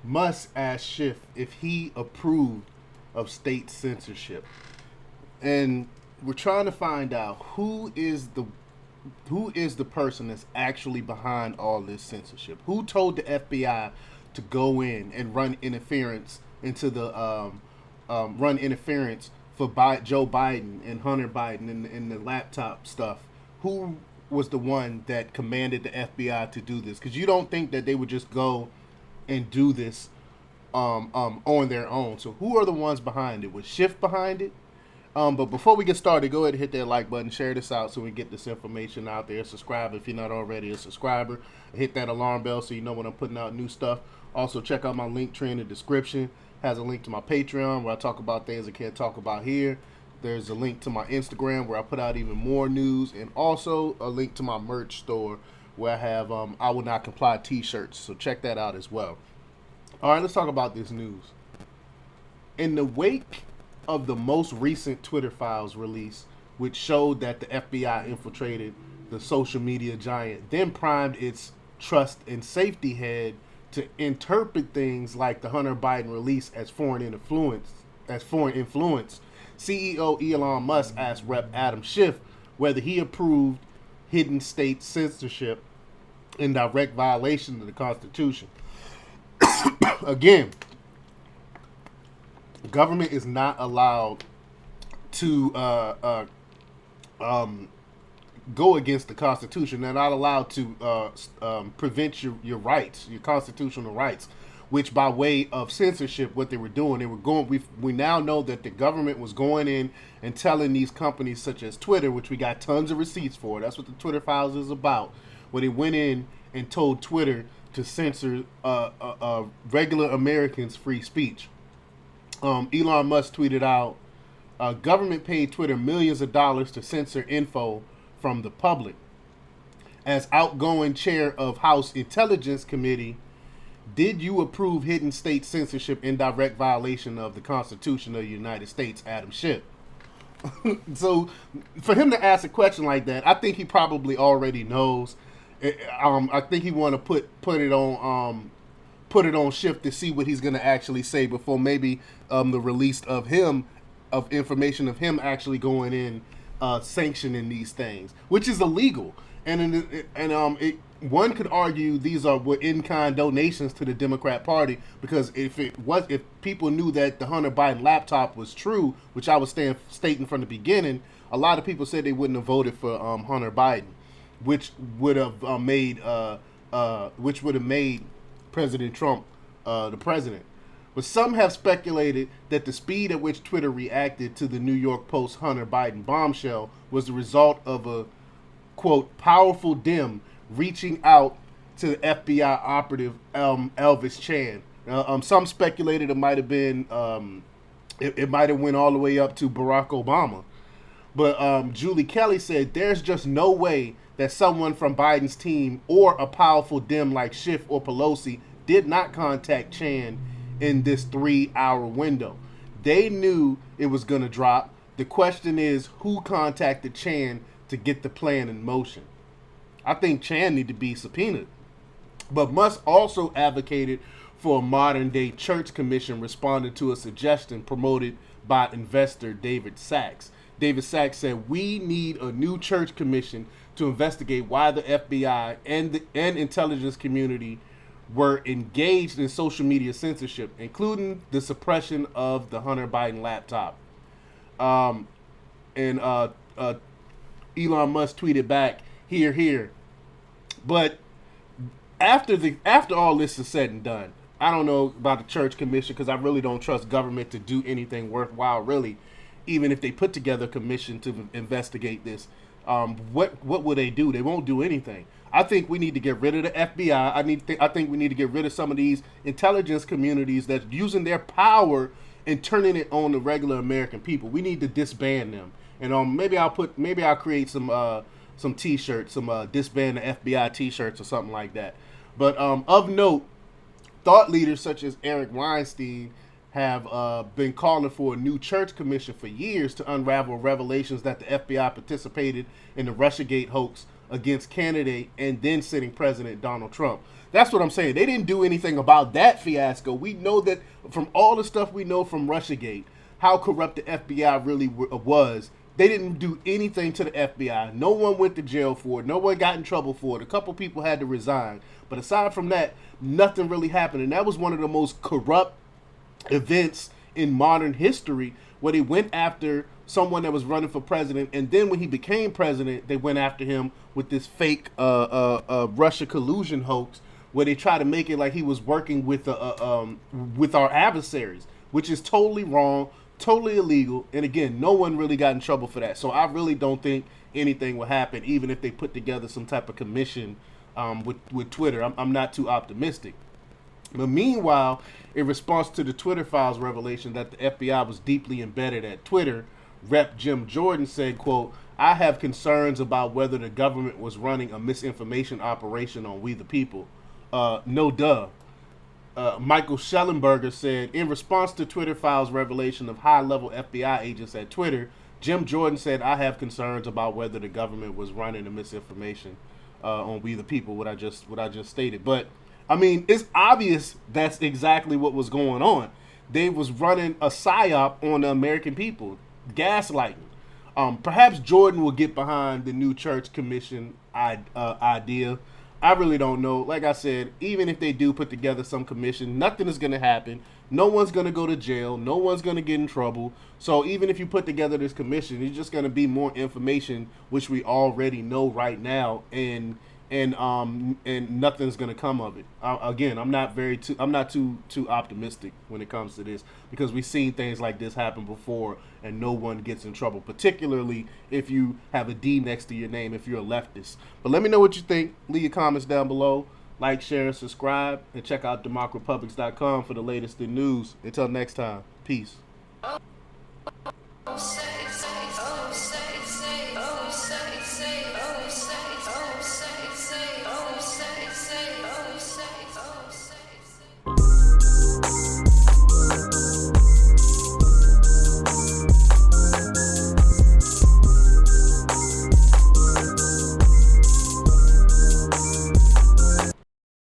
Musk asked Schiff if he approved of state censorship, and we're trying to find out who is the person that's actually behind all this censorship. Who told the FBI to go in and run interference into the run interference for Joe Biden and Hunter Biden and the laptop stuff? Who was the one that commanded the FBI to do this? Because you don't think that they would just go and do this on their own. So who are the ones behind it? Was Schiff behind it? But before we get started, go ahead and hit that like button, share this out so we get this information out there. Subscribe if you're not already a subscriber. Hit that alarm bell so you know when I'm putting out new stuff. Also, check out my link tree in the description. Has a link to my Patreon where I talk about things I can't talk about here. There's a link to my Instagram where I put out even more news, and also a link to my merch store where I have I Will Not Comply t-shirts. So check that out as well. All right, let's talk about this news. In the wake of the most recent Twitter files release, which showed that the FBI infiltrated the social media giant, then primed its trust and safety head to interpret things like the Hunter Biden release as foreign influence. CEO Elon Musk asked Rep. Adam Schiff whether he approved hidden state censorship in direct violation of the Constitution. Again, government is not allowed to go against the Constitution. They're not allowed to prevent your rights, your constitutional rights, which by way of censorship, what they were doing, we now know that the government was going in and telling these companies such as Twitter, which we got tons of receipts for. That's what the Twitter files is about. Where they went in and told Twitter to censor regular Americans' free speech. Elon Musk tweeted out, government paid Twitter millions of dollars to censor info from the public. As outgoing chair of House Intelligence Committee, did you approve hidden state censorship in direct violation of the Constitution of the United States, Adam Schiff? So for him to ask a question like that, I think he probably already knows. I think he want to put it on Schiff to see what he's going to actually say before maybe the release of information of him actually going in sanctioning these things, which is illegal. One could argue these were in-kind donations to the Democrat Party, because if people knew that the Hunter Biden laptop was true, which I was stating from the beginning, a lot of people said they wouldn't have voted for Hunter Biden, which would have made President Trump the president. But some have speculated that the speed at which Twitter reacted to the New York Post Hunter Biden bombshell was the result of a, quote, powerful dim reaching out to the FBI operative Elvis Chan. Some speculated it might have been, it might have went all the way up to Barack Obama. But Julie Kelly said there's just no way that someone from Biden's team or a powerful dim like Schiff or Pelosi did not contact Chan in this 3-hour window. They knew it was going to drop. The question is, who contacted Chan to get the plan in motion? I think Chan need to be subpoenaed. But Musk also advocated for a modern-day church commission, responding to a suggestion promoted by investor David Sachs. David Sachs said, we need a new church commission to investigate why the FBI and intelligence community were engaged in social media censorship, including the suppression of the Hunter Biden laptop. And Elon Musk tweeted back, here. But after all this is said and done, I don't know about the church commission, because I really don't trust government to do anything worthwhile, really. Even if they put together a commission to investigate this, what will they do? They won't do anything. I think we need to get rid of the FBI. I think we need to get rid of some of these intelligence communities that's using their power and turning it on the regular American people. We need to disband them. And maybe I'll create some T-shirts, some disband the FBI T-shirts or something like that. But of note, thought leaders such as Eric Weinstein have been calling for a new church commission for years to unravel revelations that the FBI participated in the Russiagate hoax against candidate and then sitting President Donald Trump. That's what I'm saying. They didn't do anything about that fiasco. We know that from all the stuff we know from Russiagate, how corrupt the FBI really was. They didn't do anything to the FBI. No one went to jail for it. No one got in trouble for it. A couple people had to resign. But aside from that, nothing really happened. And that was one of the most corrupt events in modern history, where they went after someone that was running for president, and then when he became president, they went after him with this fake Russia collusion hoax, where they try to make it like he was working with our adversaries, which is totally wrong, totally illegal. And again, no one really got in trouble for that. So I really don't think anything will happen, even if they put together some type of commission with Twitter. I'm not too optimistic. But meanwhile, in response to the Twitter files revelation that the FBI was deeply embedded at Twitter, Rep. Jim Jordan said, quote, "I have concerns about whether the government was running a misinformation operation on we the people." No duh. Michael Schellenberger said, in response to Twitter files revelation of high-level FBI agents at Twitter, Jim Jordan said, "I have concerns about whether the government was running a misinformation on we the people," what I just stated. But I mean, it's obvious that's exactly what was going on. They was running a psyop on the American people, gaslighting. Perhaps Jordan will get behind the new church commission idea. I really don't know. Like I said, even if they do put together some commission, nothing is going to happen. No one's going to go to jail. No one's going to get in trouble. So even if you put together this commission, it's just going to be more information, which we already know right now, and nothing's gonna come of it. Again, I'm not too optimistic when it comes to this, because we've seen things like this happen before and no one gets in trouble, particularly if you have a D next to your name, if you're a leftist. But let me know what you think. Leave your comments down below. Like, share, and subscribe, and check out democrepublics.com for the latest in news. Until next time, peace.